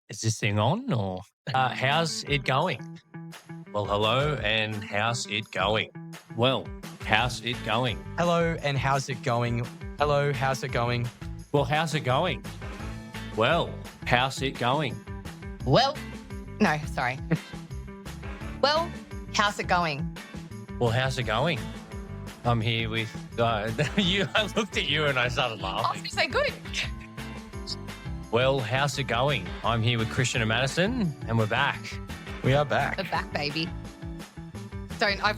Is this thing on or how's it going? Well, hello and how's it going? Well, how's it going? Hello, and how's it going? Hello, how's it going? Well, how's it going? Well, how's it going? Well, no, sorry. Well, how's it going? Well, how's it going? I'm here with you. I looked at you and I started I was laughing. going to say good. Well, how's it going? I'm here with Christian and Madison, and we're back. We are back. The back, baby.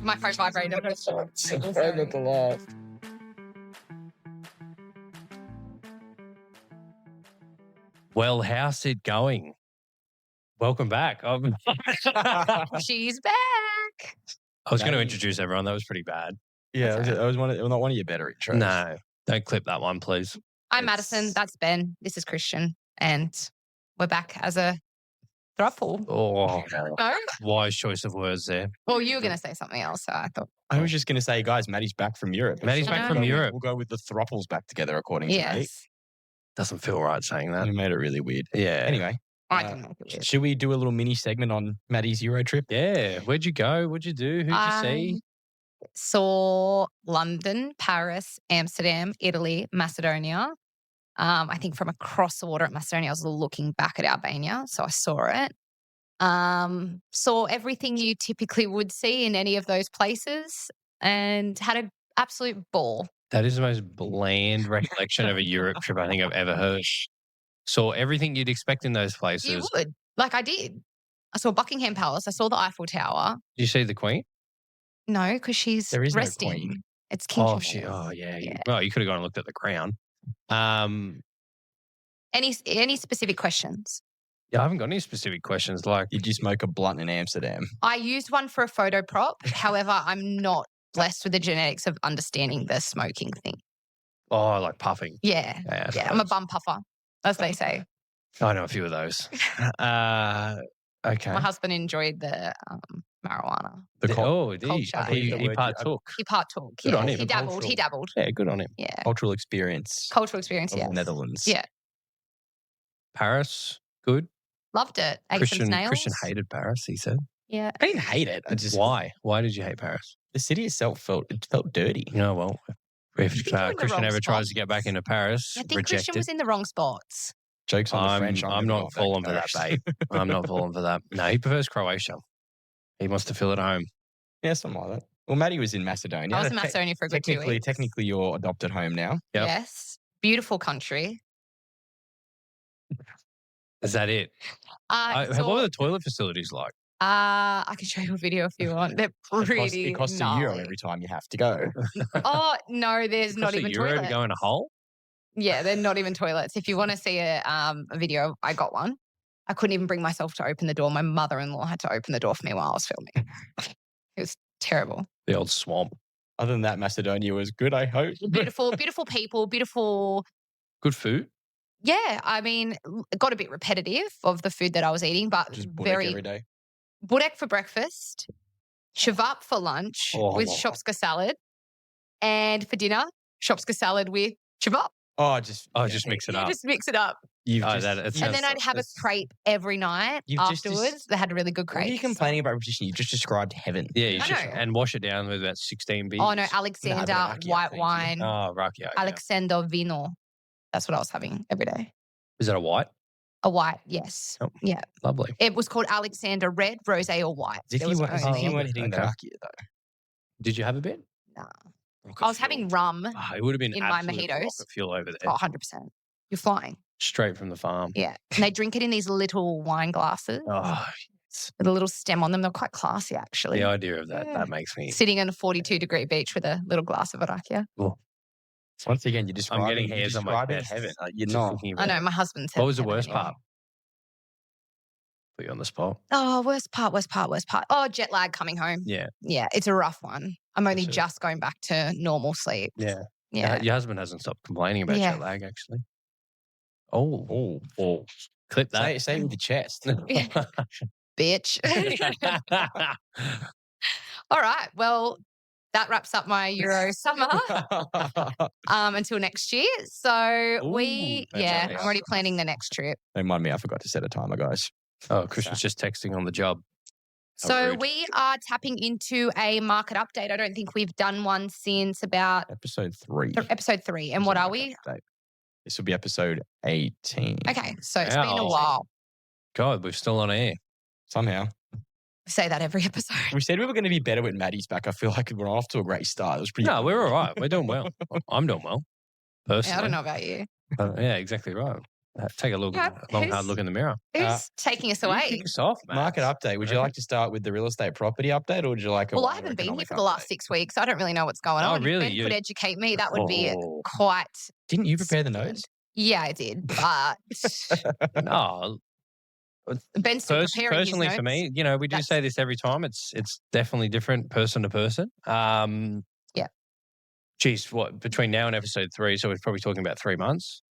My phone vibrated. Try not to laugh. Well, how's it going? Welcome back. I She's back. was going to Maddy. introduce everyone. That was pretty bad. Yeah, That's that was not one of your better intros. No, don't clip that one, please. I'm It's- Madison. That's Ben. This is Christian. And we're back as a throuple. Oh, No? wise choice of words there. Well, you were going to say something else, so I thought. I was just going to say, guys, Maddie's back from Europe. Maddie's back We'll from go- Europe. We'll go with the throuples back together, according to Nate. Yes. Doesn't feel right saying that. You made it really weird. Yeah. Anyway, I can make it weird. should we do a little mini segment on Maddie's Euro trip? Yeah. Where'd you go? What'd you do? Who'd you see? Saw London, Paris, Amsterdam, Italy, Macedonia. I think from across the water at Macedonia, I was looking back at Albania, so I saw it. Saw everything you typically would see in any of those places and had an absolute ball. That is the most bland recollection of a Europe trip I think I've ever heard. Saw everything you'd expect in those You places. would. Like I did. I saw Buckingham Palace. I saw the Eiffel Tower. Did you see the Queen? No, because she's There is no resting. queen. It's King Oh, Charles. yeah. Yeah. Well, you could have gone and looked at the crown. Any specific questions? Yeah, I haven't got any specific questions. Like, Did you smoke a blunt in Amsterdam? I used one for a photo prop. However, I'm not blessed with the genetics of understanding the smoking thing. like puffing. Yeah. Yeah, Yeah. I'm a bum puffer, as they say. I know a few of those. Okay. My husband enjoyed the marijuana. Did he? culture. He Yeah. partook. He partook. Good on him. He dabbled. He dabbled. Yeah, good on him. Yeah. Cultural experience Cultural experience, of yeah. the Netherlands. Yeah. Paris, good. Loved it. Ate some snails. Christian hated Paris, he said. Yeah. I didn't hate it. I just Why? Why did you hate Paris? the city itself felt dirty. No, well, if You're in the Christian wrong ever spot. tries to get back into Paris, I think Christian rejected. was in the wrong spots. Jokes on the French. I'm not falling for that, babe. I'm not falling for that. No, he prefers Croatia. He wants to feel at home. Yeah, something like that. Well, Maddie was in Macedonia. I was in Macedonia for a good 2 weeks. Technically, your adopted home now. Yep. Yes. Beautiful country. Is that it? What were the toilet facilities like? I can show you a video if you want. They're pretty It costs gnarly. €1 every time you have to go. Oh, no, there's It not costs even €1 toilets. to go in a hole? Yeah, they're not even toilets. If you want to see a video, I got one. I couldn't even bring myself to open the door. My mother-in-law had to open the door for me while I was filming. It was terrible. The old swamp. Other than that, Macedonia was good, I hope. Beautiful, beautiful people, beautiful. Good food. Yeah, I mean, it got a bit repetitive of the food that I was eating, but Just budek very every day. budek for breakfast, shavap for lunch with shopska salad, and for dinner, shopska salad with shavap. Oh, just Just mix it You up. just mix it up. You've Oh, just, that- it And sounds then I'd have a crepe every night You've just- afterwards. They had really good What are you crepes. complaining about repetition? You just described heaven. Yeah, you I should. know. And wash it down with about 16 beers. Oh no, Alexander rakia, white thank you. wine, Oh, rakia. Yeah. Alexander vino. That's what I was having every day. Is that a white? A white, yes. Oh. Yeah. Lovely. It was called Alexander red, rosé, or white. As if There you was weren't, as if only- you weren't hitting the Okay. rakia, though. Did you have a bit? Nah. Rocket I was fuel. having rum. It would have been in my absolute mojitos. rocket fuel over there. Oh, 100%. You're flying. Straight from the farm. Yeah. And they drink it in these little wine glasses Oh, with a little stem on them. They're quite classy, actually. the idea of that, Yeah. that makes me. Sitting on a 42-degree beach with a little glass of rakia. Once again, you're describing, I'm getting you're hairs on my describing chest. heaven. You're Just not. thinking I about know, it. my husband said. What was the heaven worst anyway. part? Put you on the spot. Oh, worst part. Oh, jet lag coming home. Yeah. Yeah, it's a rough one. I'm only That's it. just going back to normal sleep. Yeah. Yeah. Your husband hasn't stopped complaining about Yeah. jet lag, actually. Oh. Oh, Clip that. say it with the chest. Bitch. All right. Well, that wraps up my Euro summer until next year. So I'm already planning the next trip. Remind me, I forgot to set a timer, guys. Oh, Chris was just texting on the job. So we are tapping into a market update. I don't think we've done one since about episode 3. Episode 3. And what are we? Update. This will be episode 18. Okay, so it's been a while. God, we're still on air. Somehow. We say that every episode. We said we were going to be better when Maddy's back. I feel like we're off to a great start. It was pretty. No, we're all right. We're doing well. I'm doing well. Personally. Yeah, I don't know about you. Yeah, exactly right. Take a long, hard look in the mirror. Who's taking us away? Kick us off, man. Market update. Would you like to start with the real estate property update, or would you like? Well, I haven't been here for the last 6 weeks. So I don't really know what's going on. Really? If Ben could educate me, that would be quite. Didn't you prepare the notes? Yeah, I did, but no. Ben's still preparing his personally, notes. for me, we do say this every time. It's definitely different person to person. Yeah. Geez, what between now and episode 3? So we're probably talking about 3 months.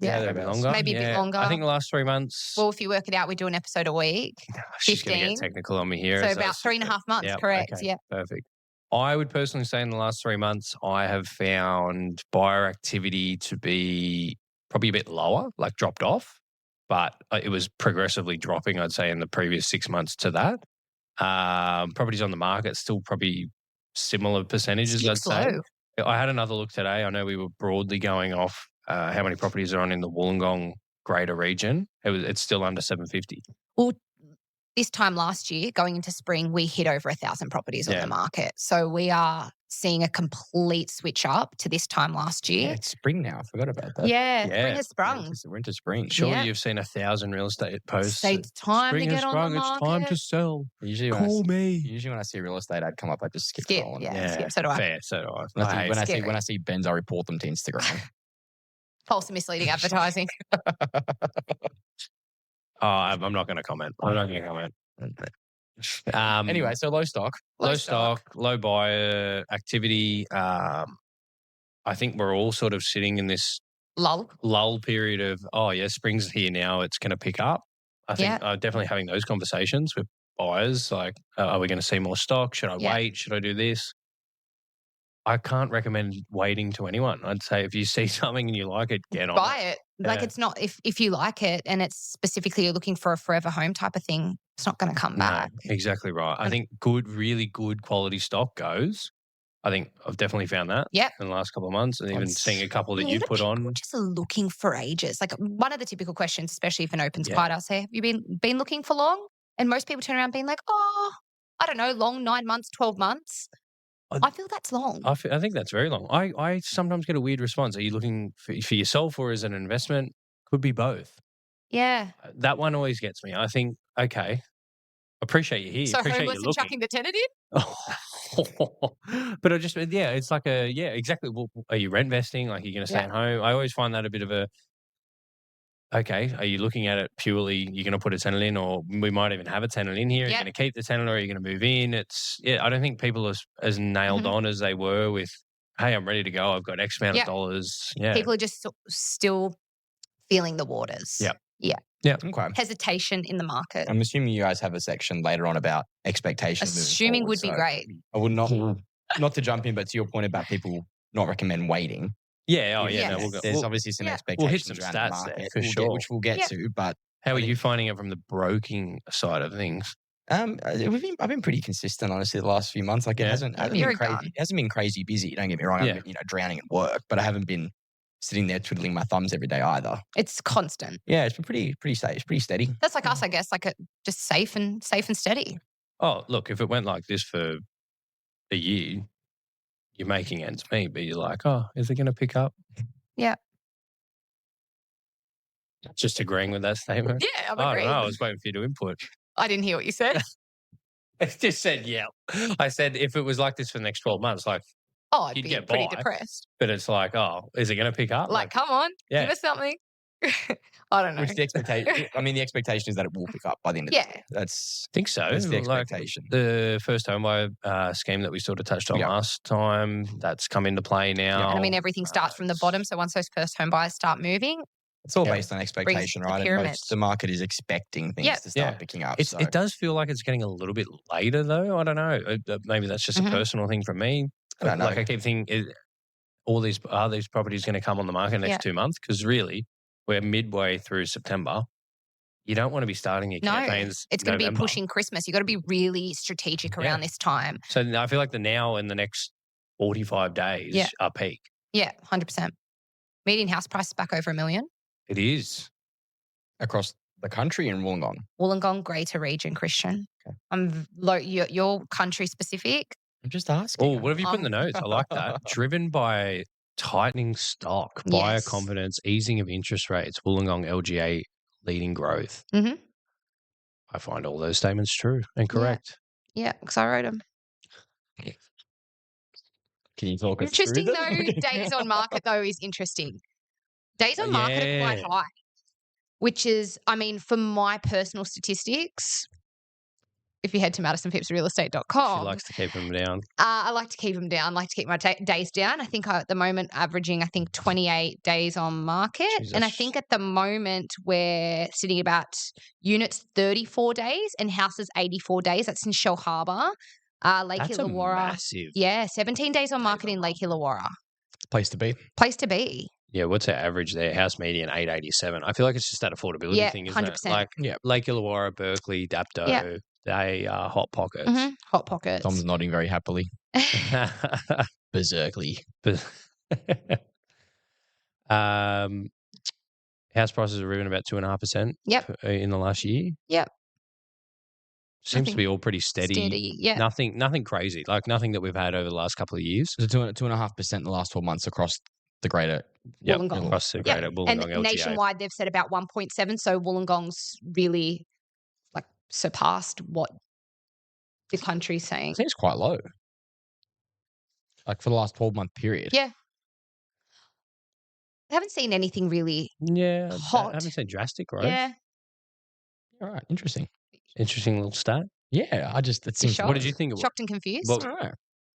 Yeah, maybe longer. Maybe a bit longer. I think the last 3 months. Well, if you work it out, we do an episode a week. She's going to get technical on me here. So about 3.5 months, correct? Okay, yeah. Perfect. I would personally say in the last 3 months, I have found buyer activity to be probably a bit lower, like dropped off, but it was progressively dropping, I'd say, in the previous 6 months to that. Properties on the market still probably similar percentages, I'd say. I had another look today. I know we were broadly going off how many properties are on in the Wollongong greater region. It's still under 750. Well, this time last year, going into spring, we hit over 1,000 properties on the market. So we are seeing a complete switch up to this time last year. Yeah, it's spring now. I forgot about that. Yeah. Spring has sprung. We're into spring. Surely you've seen 1,000 real estate posts. Say it's time to get on the market. It's time to sell. Usually when I see a real estate ad come up, I just skip on. Yeah, so do I. Fair, so do I. When I see Ben's, I report them to Instagram. False and misleading advertising. I'm not going to comment. Anyway, so low stock. Low buyer activity. I think we're all sort of sitting in this lull period of, spring's here now, it's going to pick up. I think definitely having those conversations with buyers, like, are we going to see more stock? Should I wait? Should I do this? I can't recommend waiting to anyone. I'd say if you see something and you like it, get on it. Buy it. Like it's not, if you like it and it's specifically you're looking for a forever home type of thing, it's not going to come back. No, exactly right. I think really good quality stock goes. I think I've definitely found that in the last couple of months, and even seeing a couple that you put on. People just are looking for ages. Like one of the typical questions, especially if an open's quiet, I'll say, have you been looking for long? And most people turn around being like, I don't know, long, 9 months, 12 months. I feel that's long. I think that's very long. I sometimes get a weird response. Are you looking for yourself or as an investment? Could be both. Yeah. That one always gets me. I think, okay, appreciate you here. So appreciate homeless and chucking the tenant in? But it's like exactly. Well, are you rent vesting? Like, you're going to stay at home? I always find that a bit of a, okay, are you looking at it purely, you're going to put a tenant in, or we might even have a tenant in here. Are you going to keep the tenant, or are you going to move in? I don't think people are as nailed on as they were with, hey, I'm ready to go. I've got X amount of dollars. Yeah. People are just still feeling the waters. Yeah. Yeah. Okay. Hesitation in the market. I'm assuming you guys have a section later on about expectations. Assuming would be great. I would not to jump in, but to your point about people not recommend waiting. There's obviously some expectations. We'll hit some around stats the there for sure, which we'll get to. But how are you finding it from the broking side of things? I've been pretty consistent, honestly, the last few months. Like it hasn't been crazy busy. Don't get me wrong. I've been drowning in work, but I haven't been sitting there twiddling my thumbs every day either. It's constant. Yeah, it's been pretty safe. It's pretty steady. That's like us, I guess. Like just safe and steady. Oh, look, if it went like this for a year, you're making ends meet, but you're like, is it going to pick up? Yeah. Just agreeing with that statement? Yeah, I'm agreeing. I was waiting for you to input. I didn't hear what you said. I just said, yeah. I said, if it was like this for the next 12 months, like, I'd be pretty depressed. But it's like, is it going to pick up? Like, come on, give us something. I don't know. Which the expectation is that it will pick up by the end of the year. I think so. That's the expectation. Like the first home buyer scheme that we sort of touched on last time, that's come into play now. Yeah. And I mean, everything starts from the bottom. So once those first home buyers start moving, it's all based on expectation, right? And the market is expecting things to start picking up. It does feel like it's getting a little bit later, though. I don't know. Maybe that's just a personal thing for me. I don't know. Like I keep thinking, all these properties going to come on the market next 2 months? Because really, we're midway through September. You don't want to be starting your campaigns. It's going to be pushing Christmas. You've got to be really strategic around this time. So I feel like the now and the next 45 days are peak. Yeah, 100%. Median house price is back over $1 million. It is. Across the country in Wollongong? Wollongong, Greater Region, Christian. Okay. You're country specific. I'm just asking. Oh, what have you put in the notes? I like that. Driven by tightening stock, buyer confidence, easing of interest rates, Wollongong LGA leading growth. Mm-hmm. I find all those statements true and correct. Yeah, because I wrote them. Can you talk us through them? Interesting though, days on market though is interesting. Days on market are quite high, which is, I mean, for my personal statistics, if you head to MadisonPhillipsRealEstate.com. She likes to keep them down. I like to keep them down. I like to keep my days down. I think at the moment averaging, 28 days on market. Jesus. And I think at the moment we're sitting about units 34 days and houses 84 days. That's in Shell Harbour. Lake Illawarra. Massive. Yeah, 17 days on market in Lake Illawarra. Place to be. Place to be. Yeah, what's our average there? House median 887. I feel like it's just that affordability thing, isn't 100%. it? Like Lake Illawarra, Berkeley, Dapto, they are hot pockets. Mm-hmm. Hot pockets. Tom's nodding very happily. Berserkly. House prices are even about 2.5%. In the last year. Yep. Seems to be all pretty steady. Yeah. Nothing crazy. Like nothing that we've had over the last couple of years. So 2.5% in the last 12 months across the greater Wollongong. Across the greater Wollongong and LGA. Nationwide, they've said about 1.7. So Wollongong's really surpassed what the country's saying. It seems quite low. Like for the last 12-month period. Yeah. I haven't seen anything really hot. I haven't seen drastic growth. Yeah. All right. Interesting little stat. Yeah. It seems. What did you think? Shocked and confused? Well,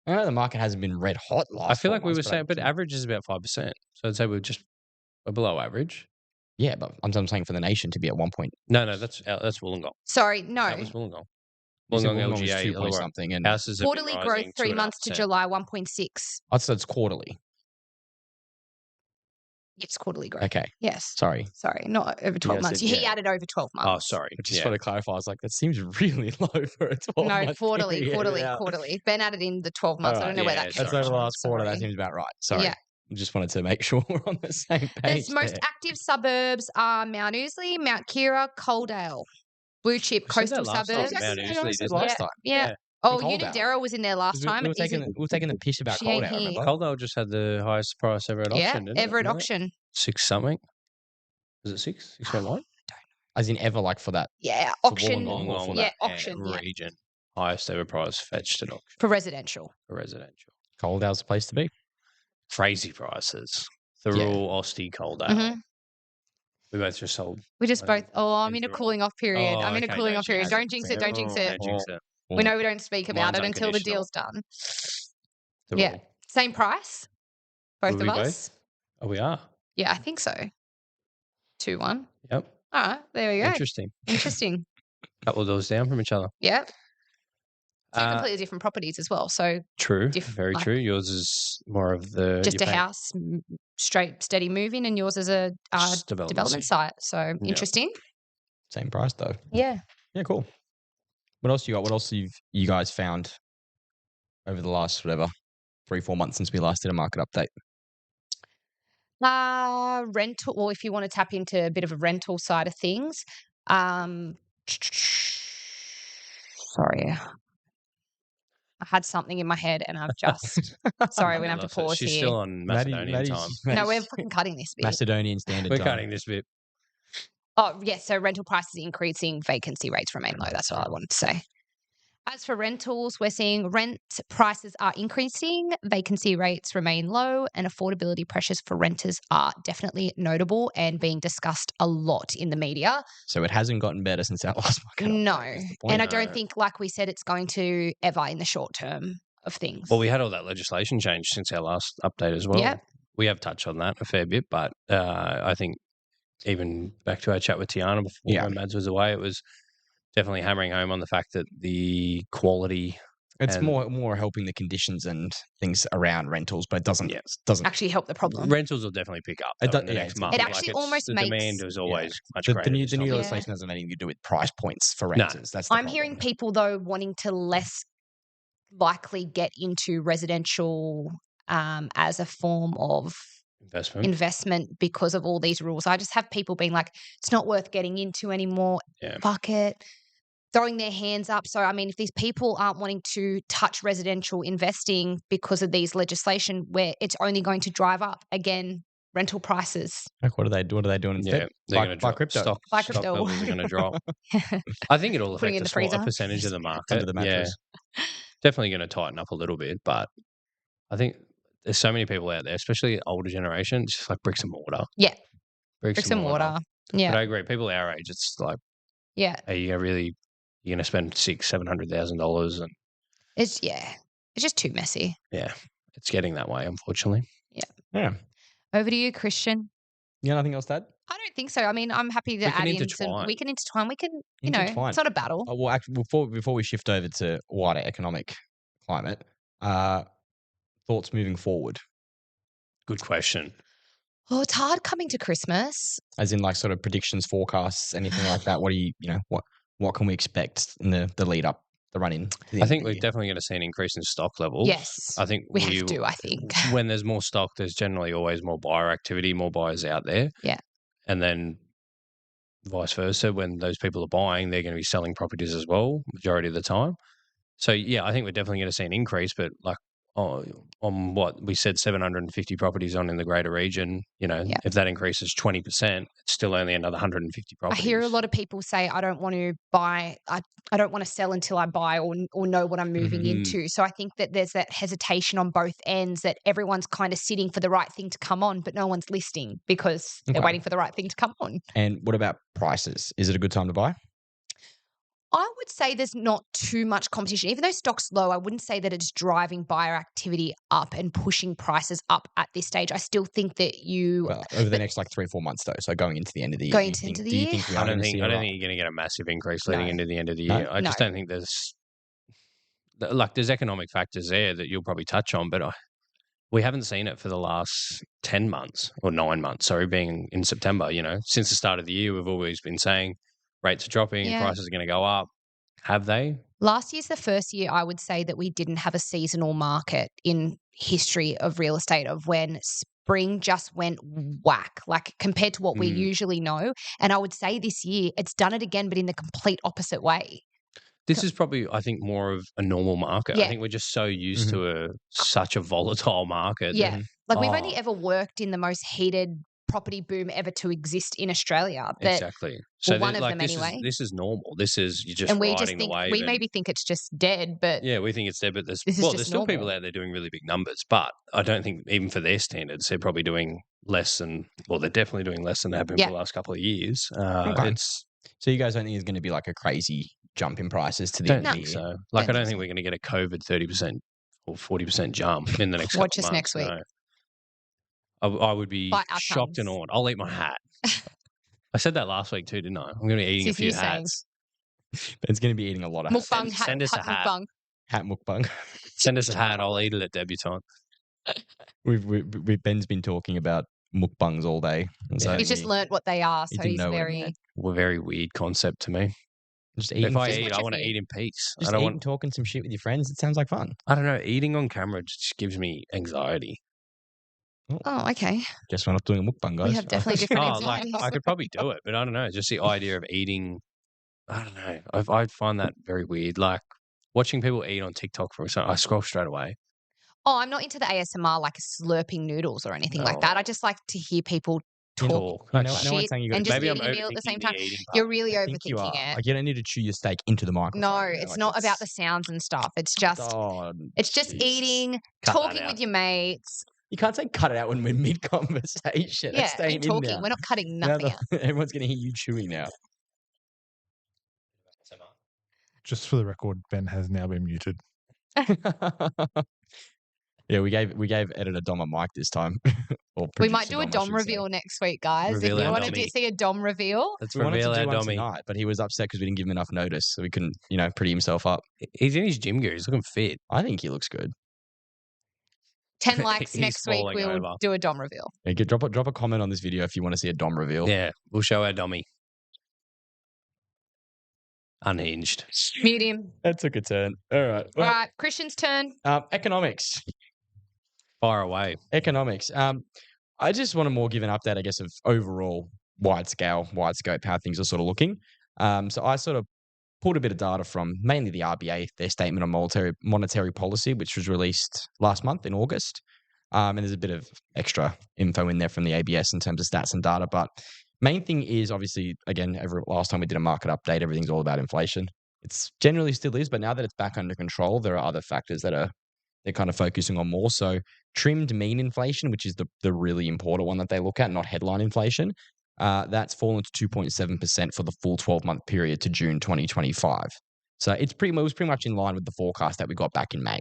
I know the market hasn't been red hot last. I feel like we were saying, but average is about 5%. So I'd say we're below average. Yeah, but I'm saying for the nation to be at 1 point. No, that's Wollongong. Sorry, no. That was Wollongong. Wollongong LGA, 2 point something, and houses quarterly growth 3 months to July 1.6. I'd say it's quarterly. It's quarterly growth. Okay. Yes. Sorry, not over 12 months. He added over 12 months. Oh, sorry. Just want to clarify. I was like, that seems really low for a 12 month. No, quarterly. Ben added in the 12 months. I don't know where that came from. That's from. over the last quarter. That seems about right. Sorry. Yeah. Just wanted to make sure we're on the same page. The most active suburbs are Mount Ousley, Mount Kira, Coaldale. Blue chip coastal suburbs. Mount Ousley last time. Yeah. Oh, Unadera was in there last time. We were taking the piss about Coaldale, remember? Coaldale just had the highest price ever at auction, didn't it? Ever at auction. 6 something. Was it 6? 6.1? As in ever, like for that? Yeah, auction. Auction. Region. Highest ever price fetched at auction. For residential. Coaldale's the place to be. Crazy prices. Thirroul, Austie, Coaldale. Mm-hmm. We both just sold. We just both. Oh, I'm in a cooling off period. Don't jinx it. Don't jinx it. We know we don't speak about it until the deal's done. Yeah. Same price? Both of us? Oh, we are? Yeah, I think so. 2-1. Yep. All right. There we go. Interesting. Couple of doors down from each other. Yep. Two completely different properties as well. So true. Very true. Yours is more of the just a house, straight, steady moving, and yours is a development site. So interesting. Same price though. Yeah. Yeah. Cool. What else you got? What else have you guys found over the last 3-4 months since we last did a market update? Rental. Well, if you want to tap into a bit of a rental side of things, sorry. I had something in my head and I've just... Sorry, we're going to have to pause She's here. still on Macedonian time. No, we're fucking cutting this bit. Macedonian standard time. We're cutting this bit. Oh, yes. So rental prices increasing, vacancy rates remain low. That's what I wanted to say. As for rentals, we're seeing rent prices are increasing, vacancy rates remain low, and affordability pressures for renters are definitely notable and being discussed a lot in the media. So it hasn't gotten better since our last market. No. And I don't think, like we said, it's going to ever in the short term of things. Well, we had all that legislation change since our last update as well. Yep. We have touched on that a fair bit, but I think even back to our chat with Tiana before when Mads was away, it was definitely hammering home on the fact that the quality It's more helping the conditions and things around rentals, but it doesn't actually help the problem. Rentals will definitely pick up in the next month. It actually almost the makes demand is always much greater. The new legislation doesn't have anything to do with price points for renters. That's the I'm hearing people though wanting to less likely get into residential as a form of investment because of all these rules. I just have people being like, it's not worth getting into anymore. Fuck it. Throwing their hands up. So, I mean, if these people aren't wanting to touch residential investing because of these legislation where it's only going to drive up, again, rental prices. Like, what are they doing instead? They're going to drop crypto. Stock levels are going to drop. I think it'll affect a percentage of the market. Under the mattress. Yeah. Definitely going to tighten up a little bit, but I think there's so many people out there, especially older generation, it's just like bricks and mortar. Yeah. Bricks and mortar. Yeah. But I agree. People our age, it's like, are you really... You're going to spend $600,000-$700,000, and it's just too messy. Yeah, it's getting that way, unfortunately. Yeah. Over to you, Christian. You got nothing else to add? I don't think so. I mean, I'm happy to add in some. We can intertwine. We can, it's not a battle. Well, actually, before we shift over to wider economic climate, thoughts moving forward. Good question. Well, it's hard coming to Christmas. As in, like, sort of predictions, forecasts, anything like that. What do what can we expect in the lead up, the run in? I think we're definitely going to see an increase in stock levels. Yes, I think we have to. I think when there's more stock, there's generally always more buyer activity, more buyers out there. Yeah, and then vice versa, when those people are buying, they're going to be selling properties as well, majority of the time. So yeah, I think we're definitely going to see an increase, but like on what we said, 750 properties in the greater region, if that increases 20%, it's still only another 150 properties. I hear a lot of people say, I don't want to buy, I don't want to sell until I buy or know what I'm moving into. So I think that there's that hesitation on both ends, that everyone's kind of sitting for the right thing to come on, but no one's listing because they're waiting for the right thing to come on. And what about prices? Is it a good time to buy? I would say there's not too much competition. Even though stock's low, I wouldn't say that it's driving buyer activity up and pushing prices up at this stage. I still think that over the next 3 or 4 months though. So going into the end of the year. I don't think you're going to get a massive increase leading into the end of the year. I just don't think there's economic factors there that you'll probably touch on, but we haven't seen it for the last 10 months or 9 months. Sorry, being in September. Since the start of the year, we've always been saying rates are dropping, prices are going to go up. Have they? Last year's the first year I would say that we didn't have a seasonal market in history of real estate, of when spring just went whack, like compared to what we usually know. And I would say this year it's done it again, but in the complete opposite way. This is probably, I think, more of a normal market. I think we're just so used to such a volatile market. Yeah. We've only ever worked in the most heated property boom ever to exist in Australia. Exactly. So one of them anyway. This is normal. This is you're just riding the wave. We maybe think it's just dead, but we think it's dead. But there's still people out there doing really big numbers. But I don't think even for their standards, they're probably doing less than. Well, they're definitely doing less than they have been for the last couple of years. So you guys don't think there's going to be a crazy jump in prices to the end of the year? So. I don't think we're going to get a COVID 30% or 40% jump in the next. Watch us next week. No. I would be shocked and awed. I'll eat my hat. I said that last week too, didn't I? I'm going to be eating a few hats. Ben's going to be eating a lot of mukbang hats. Send us a hat. Mukbang. Hat mukbang. Send us a hat. I'll eat it at debutante. Ben's been talking about mukbangs all day. So he's just learnt what they are. So he's very weird concept to me. If I eat, I want to eat in peace. I don't want talking some shit with your friends. It sounds like fun. I don't know. Eating on camera just gives me anxiety. Oh, okay. Guess we're not doing a mukbang, guys. We have definitely different anxieties. I could probably do it, but I don't know. Just the idea of eating, I don't know. I find that very weird. Like watching people eat on TikTok, for example, I scroll straight away. Oh, I'm not into the ASMR, like slurping noodles or anything like that. I just like to hear people talk shit and just eating a meal at the same time. You're really overthinking it. You don't need to chew your steak into the microphone. No, it's not about the sounds and stuff. It's just eating, talking with your mates. You can't say cut it out when we're mid-conversation. Yeah, and talking. We're not cutting nothing out. Everyone's going to hear you chewing now. Just for the record, Ben has now been muted. Yeah, we gave editor Dom a mic this time. We might do a Dom reveal next week, guys. If you want to see a Dom reveal. Let's we reveal wanted to our do one Dommy. tonight, but he was upset because we didn't give him enough notice, so we couldn't, pretty himself up. He's in his gym gear. He's looking fit. I think he looks good. 10 likes next week, we'll do a Dom reveal. Yeah, drop a comment on this video if you want to see a Dom reveal. Yeah, we'll show our Dommy. Unhinged. Mute him. That took a turn. All right. Well, all right, Christian's turn. Economics. Fire away. Economics. I just want to more give an update, I guess, of overall wide scope, how things are sort of looking. So I sort of pulled a bit of data from mainly the RBA, their statement on monetary policy, which was released last month in August. And there's a bit of extra info in there from the ABS in terms of stats and data. But main thing is obviously, again, last time we did a market update, everything's all about inflation. It's generally still is, but now that it's back under control, there are other factors that they're kind of focusing on more. So trimmed mean inflation, which is the really important one that they look at, not headline inflation. That's fallen to 2.7% for the full 12-month period to June 2025. So it was pretty much in line with the forecast that we got back in May.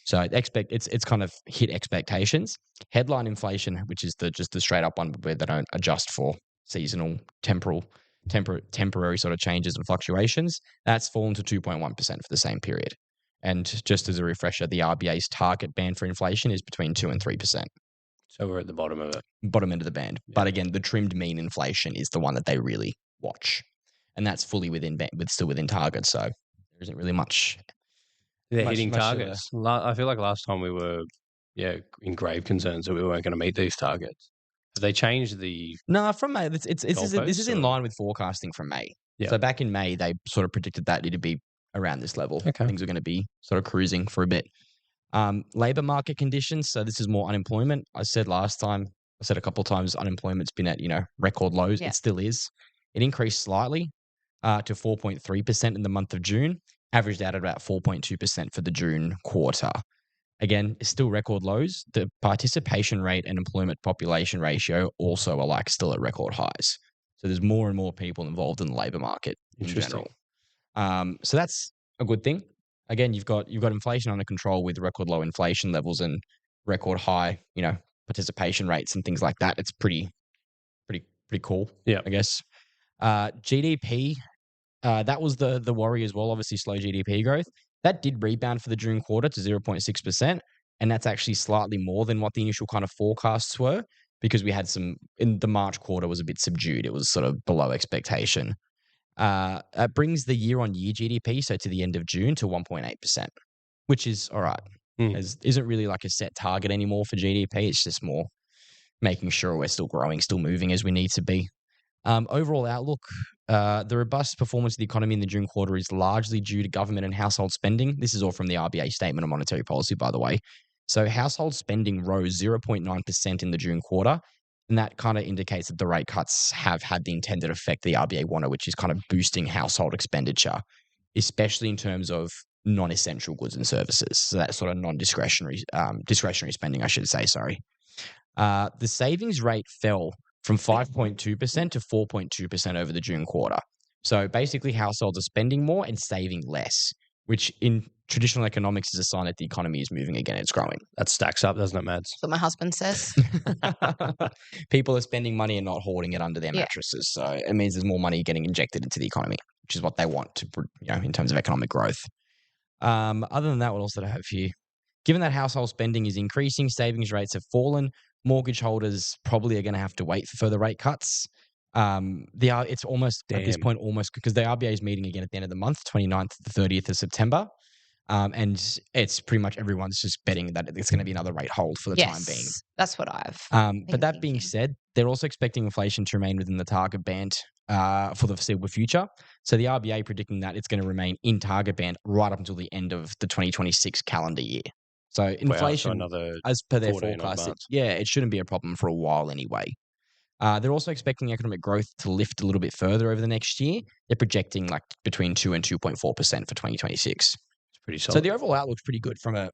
So it's kind of hit expectations. Headline inflation, which is just the straight up one where they don't adjust for seasonal, temporary sort of changes and fluctuations, that's fallen to 2.1% for the same period. And just as a refresher, the RBA's target band for inflation is between 2 and 3%. So we're at the bottom of it. Bottom end of the band. Yeah. But again, the trimmed mean inflation is the one that they really watch. And that's fully still within target. So there isn't really much. They're hitting targets. I feel like last time we were in grave concerns that we weren't going to meet these targets. Have they changed the... No, from May. This is in line with forecasting from May. Yeah. So back in May, they sort of predicted that it'd be around this level. Okay. Things are going to be sort of cruising for a bit. Labor market conditions. So this is more unemployment. I said a couple of times, unemployment's been at, record lows. Yeah. It still is. It increased slightly to 4.3% in the month of June, averaged out at about 4.2% for the June quarter. Again, it's still record lows. The participation rate and employment population ratio also are still at record highs. So there's more and more people involved in the labor market in general. So that's a good thing. Again, you've got inflation under control with record low inflation levels and record high, participation rates and things like that. It's pretty cool. Yeah, I guess. GDP, that was the worry as well. Obviously, slow GDP growth that did rebound for the June quarter to 0.6%, and that's actually slightly more than what the initial kind of forecasts were because we had in the March quarter was a bit subdued. It was sort of below expectation. That brings the year-on-year GDP, so to the end of June, to 1.8%, which is all right. Isn't really like a set target anymore for GDP. It's just more making sure we're still growing, still moving as we need to be. Overall outlook, the robust performance of the economy in the June quarter is largely due to government and household spending. This is all from the RBA statement on monetary policy, by the way. So household spending rose 0.9% in the June quarter. And that kind of indicates that the rate cuts have had the intended effect the RBA wanted, which is kind of boosting household expenditure, especially in terms of non-essential goods and services. So that's sort of non-discretionary, discretionary spending, I should say, sorry. The savings rate fell from 5.2% to 4.2% over the June quarter. So basically households are spending more and saving less, which in traditional economics is a sign that the economy is moving again. It's growing. That stacks up, doesn't it, Mads? That's what my husband says. People are spending money and not hoarding it under their mattresses. So it means there's more money getting injected into the economy, which is what they want to, in terms of economic growth. Other than that, what else did I have here? Given that household spending is increasing, savings rates have fallen, mortgage holders probably are going to have to wait for further rate cuts. It's almost at this point because the RBA is meeting again at the end of the month, 29th to the 30th of September. And it's pretty much everyone's just betting that it's going to be another rate hold for the time being. That's what I've But that being said, they're also expecting inflation to remain within the target band for the foreseeable future. So the RBA predicting that it's going to remain in target band right up until the end of the 2026 calendar year. So inflation, as per their forecast, it shouldn't be a problem for a while anyway. They're also expecting economic growth to lift a little bit further over the next year. They're projecting between 2 and 2.4% for 2026. It's pretty solid. So the overall outlook's pretty good from a,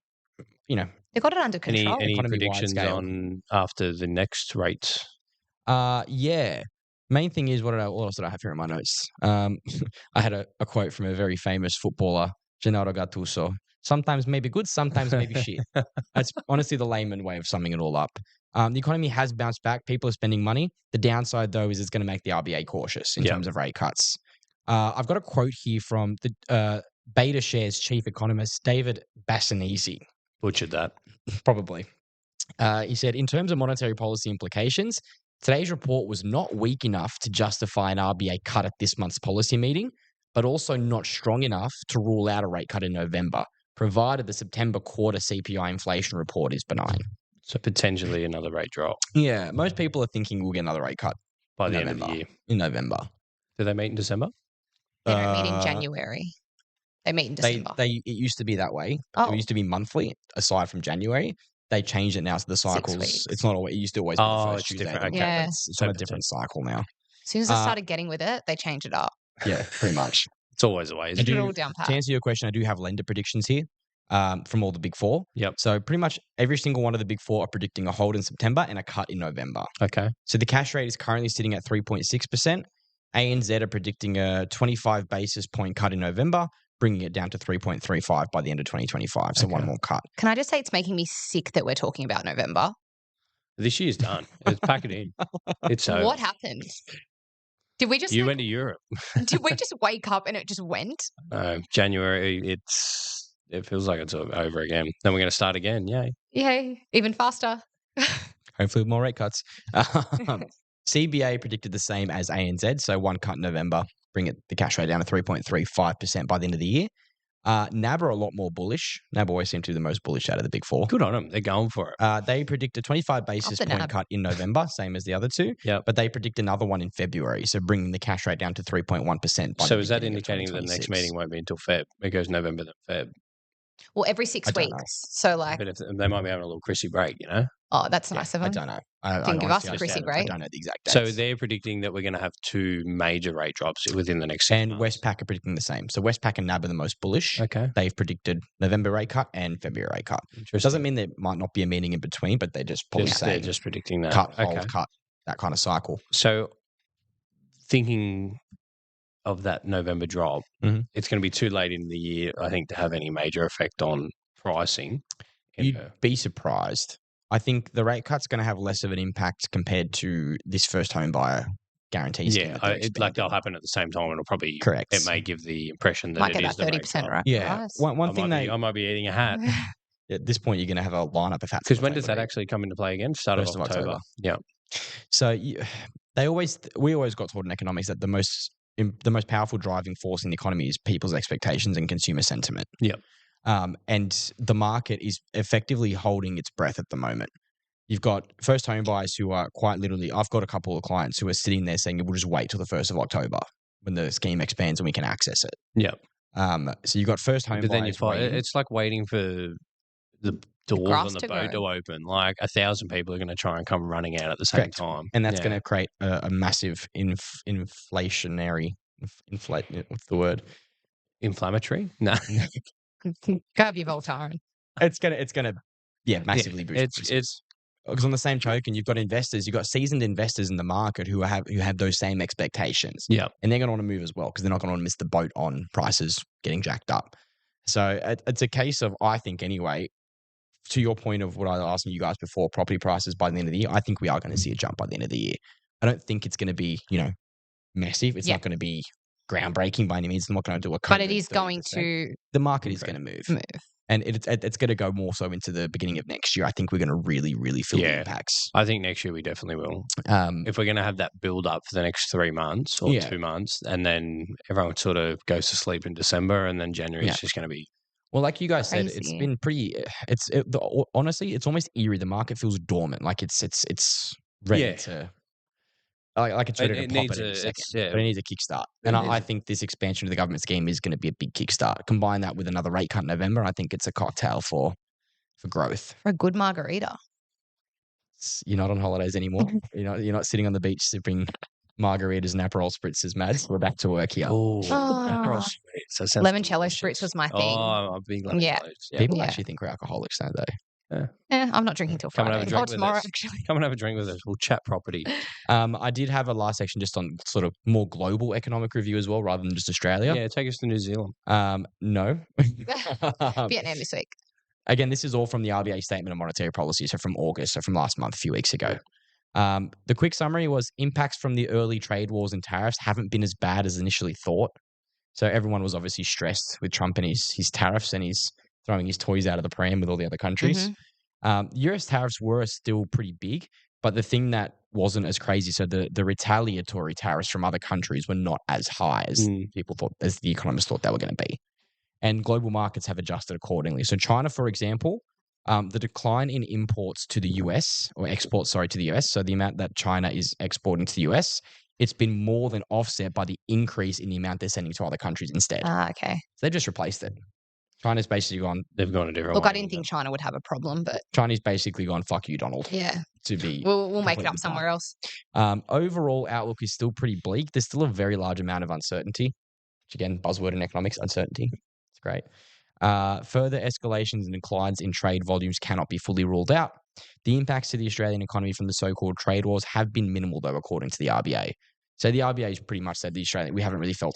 They got it under control. Any predictions on after the next rate? Yeah. Main thing is, what else did I have here in my notes? I had a quote from a very famous footballer, Gennaro Gattuso. Sometimes maybe good, sometimes maybe shit. That's honestly the layman way of summing it all up. The economy has bounced back. People are spending money. The downside, though, is it's going to make the RBA cautious in terms of rate cuts. I've got a quote here from the Beta Shares chief economist, David Bassanese. Butchered that. Probably. He said, in terms of monetary policy implications, today's report was not weak enough to justify an RBA cut at this month's policy meeting, but also not strong enough to rule out a rate cut in November, provided the September quarter CPI inflation report is benign. So potentially another rate drop. Yeah, most people are thinking we'll get another rate cut by the end of the year. In November. Do they meet in December? They don't meet in January. They meet in December. It used to be that way. It used to be monthly, aside from January. They changed it now to the cycles. It's not always. It used to always be the first Tuesday. Different. Okay. Yeah. It's on a different cycle now. As soon as I started getting with it, they changed it up. Yeah, pretty much. It's always a way. It all down pat. To answer your question, I do have lender predictions here from all the big four. Yep. So pretty much every single one of the big four are predicting a hold in September and a cut in November. Okay. So the cash rate is currently sitting at 3.6%. ANZ are predicting a 25 basis point cut in November, bringing it down to 3.35 by the end of 2025. So one more cut. Can I just say it's making me sick that we're talking about November? This year's done. Let's pack it in. It's over. What happened? Did we just... You went to Europe. Did we just wake up and it just went? January, it feels like it's over again. Then we're going to start again. Yay. Yay. Even faster. Hopefully more rate cuts. CBA predicted the same as ANZ, so one cut in November, bring the cash rate down to 3.35% by the end of the year. NAB are a lot more bullish. NAB always seem to be the most bullish out of the big four. Good on them. They're going for it. They predict a 25 basis point cut in November, same as the other two. Yep. But they predict another one in February, so bringing the cash rate down to 3.1%. So is that indicating the next meeting won't be until Feb? It goes November then Feb. Well, every 6 weeks. So like... But they might be having a little Chrissy break, you know? Oh, that's nice of them. I don't know. Didn't give us a Chrissy break. I don't know the exact dates. So they're predicting that we're going to have two major rate drops within the next 6 months. And Westpac are predicting the same. So Westpac and NAB are the most bullish. Okay. They've predicted November rate cut and February rate cut. Which doesn't mean there might not be a meeting in between, but they're just probably saying... They're just predicting that. Cut, hold, cut, that kind of cycle. So thinking of that November drop, it's going to be too late in the year, I think, to have any major effect on pricing. You'd be surprised. I think the rate cut's going to have less of an impact compared to this first home buyer guarantee scheme. Yeah, they'll happen at the same time, and it'll probably correct. It may give the impression that might it get is that the 30% right. Yeah, one thing I might be eating a hat. At this point, you're going to have a lineup of hats. Because when does that actually come into play again? Start of October. Yeah. So we always got taught in economics that the most powerful driving force in the economy is people's expectations and consumer sentiment. Yeah. And the market is effectively holding its breath at the moment. You've got first home buyers who are quite literally, I've got a couple of clients who are sitting there saying, we'll just wait till the 1st of October when the scheme expands and we can access it. Yeah. So you've got first home buyers. It's like waiting for the doors on the boat to open. Like 1,000 people are going to try and come running out at the same time. And that's going to create a massive inflationary, what's the word? Inflammatory? No. Go have your Voltaren. It's gonna massively boost. It's because on the same token, you've got investors, you've got seasoned investors in the market who have those same expectations. Yeah, and they're going to want to move as well because they're not going to want to miss the boat on prices getting jacked up. So it's a case of, I think anyway, to your point of what I was asking you guys before, property prices by the end of the year, I think we are going to see a jump by the end of the year. I don't think it's going to be massive. It's not going to be groundbreaking by any means. I'm not going to do a cut. But it is going to... The market is going to move. And it's going to go more so into the beginning of next year. I think we're going to really, really feel the impacts. I think next year we definitely will. If we're going to have that build up for the next 3 months or 2 months, and then everyone sort of goes to sleep in December, and then January is just going to be... Well, like you guys said, it's been pretty... honestly, it's almost eerie. The market feels dormant. Like it's ready to... Like it's ready to pop it in a second, but it needs a kickstart. And I think this expansion of the government scheme is going to be a big kickstart. Combine that with another rate cut in November, I think it's a cocktail for growth. For a good margarita. You're not on holidays anymore. You're not sitting on the beach sipping margaritas and Aperol spritzes, Mads. We're back to work here. Aperol spritz. Limoncello spritz was my thing. Oh, I'm a big limoncello. People actually think we're alcoholics, don't they? I'm not drinking till Friday. Or tomorrow, actually. Come and have a drink with us. We'll chat property. I did have a last section just on sort of more global economic review as well, rather than just Australia. Yeah, take us to New Zealand. No. Vietnam this week. Again, this is all from the RBA Statement of Monetary Policy, so from August, so from last month, a few weeks ago. The quick summary was impacts from the early trade wars and tariffs haven't been as bad as initially thought. So everyone was obviously stressed with Trump and his tariffs, and he's throwing his toys out of the pram with all the other countries. US tariffs were still pretty big, but the thing that wasn't as crazy, so the retaliatory tariffs from other countries were not as high as people thought, as the economists thought they were going to be. And global markets have adjusted accordingly. So China, for example, the decline in imports to the US, or exports, to the US, so the amount that China is exporting to the US, it's been more than offset by the increase in the amount they're sending to other countries instead. Okay. So they just replaced it. China's basically gone. They've gone a different Look, way. I didn't think China would have a problem, but Chinese basically gone, fuck you, Donald. Yeah. To be, we'll make it up somewhere else. Overall outlook is still pretty bleak. There's still a very large amount of uncertainty, which again, buzzword in economics, uncertainty. It's great. Further escalations and declines in trade volumes cannot be fully ruled out. The impacts to the Australian economy from the so-called trade wars have been minimal, though, according to the RBA. So the RBA has pretty much said we haven't really felt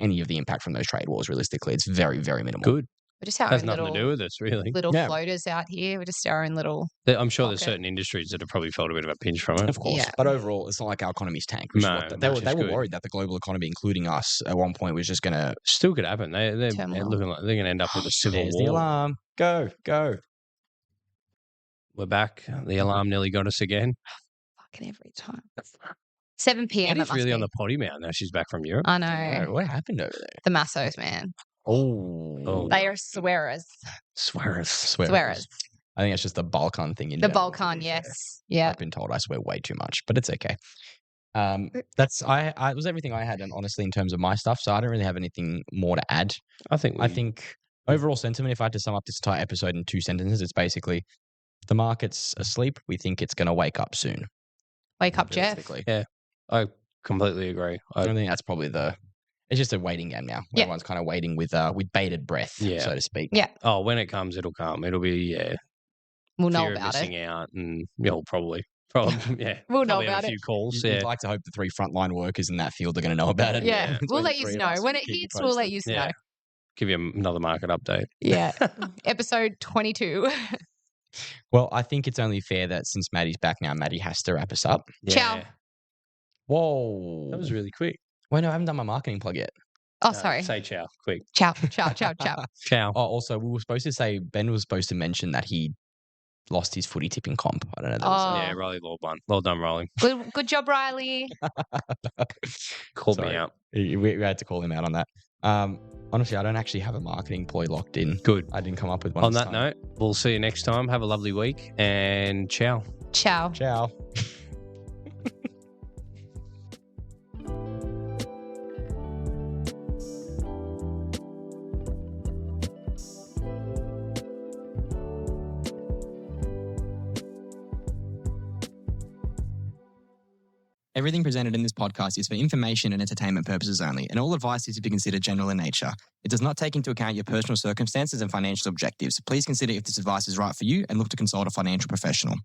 any of the impact from those trade wars. Realistically, it's very, very minimal. Good. We're just our has own nothing to do with us, really. Little floaters out here. We're just our own little. I'm sure there's certain industries that have probably felt a bit of a pinch from it. Of course. Yeah. But overall, it's not like our economy's tanked. No, they were worried that the global economy, including us, at one point was just going to... Still could happen. They're looking like they're going to end up with a civil war. The alarm. Go. We're back. The alarm nearly got us again. Fucking every time. 7 p.m. She's really on the potty mouth now. She's back from Europe. I know. What happened over there? The Massos, man. Oh. They are swearers. Swearers. I think it's just the Balkan thing. The Balkan, yes. Yeah. I've been told I swear way too much, but it's okay. It was everything I had, and honestly, in terms of my stuff, so I don't really have anything more to add. I think overall sentiment, if I had to sum up this entire episode in 2 sentences, it's basically the market's asleep. We think it's going to wake up soon. Wake up, Jeff. Yeah, I completely agree. I think that's probably it's just a waiting game now. Yeah. Everyone's kind of waiting with bated breath, so to speak. Yeah. Oh, when it comes, it'll come. It'll be, we'll know about missing it. Out, and you'll probably, yeah. We'll know about a few calls. You'd like to hope the 3 frontline workers in that field are going to know about it. Yeah. We'll let you know. When it hits, we'll let you know. Give you another market update. Yeah. Episode 22. Well, I think it's only fair that since Maddy's back now, Maddy has to wrap us up. Yeah. Ciao. Whoa. That was really quick. Wait, no, I haven't done my marketing plug yet. Oh, sorry. Say ciao, quick. Ciao. Ciao. Oh, also, Ben was supposed to mention that he lost his footy tipping comp. I don't know. Yeah, Riley Law won. Well done, Riley. Good job, Riley. Called me out. We had to call him out on that. Honestly, I don't actually have a marketing ploy locked in. Good. I didn't come up with one. On that note, we'll see you next time. Have a lovely week, and ciao. Ciao. Everything presented in this podcast is for information and entertainment purposes only, and all advice is to be considered general in nature. It does not take into account your personal circumstances and financial objectives. Please consider if this advice is right for you and look to consult a financial professional.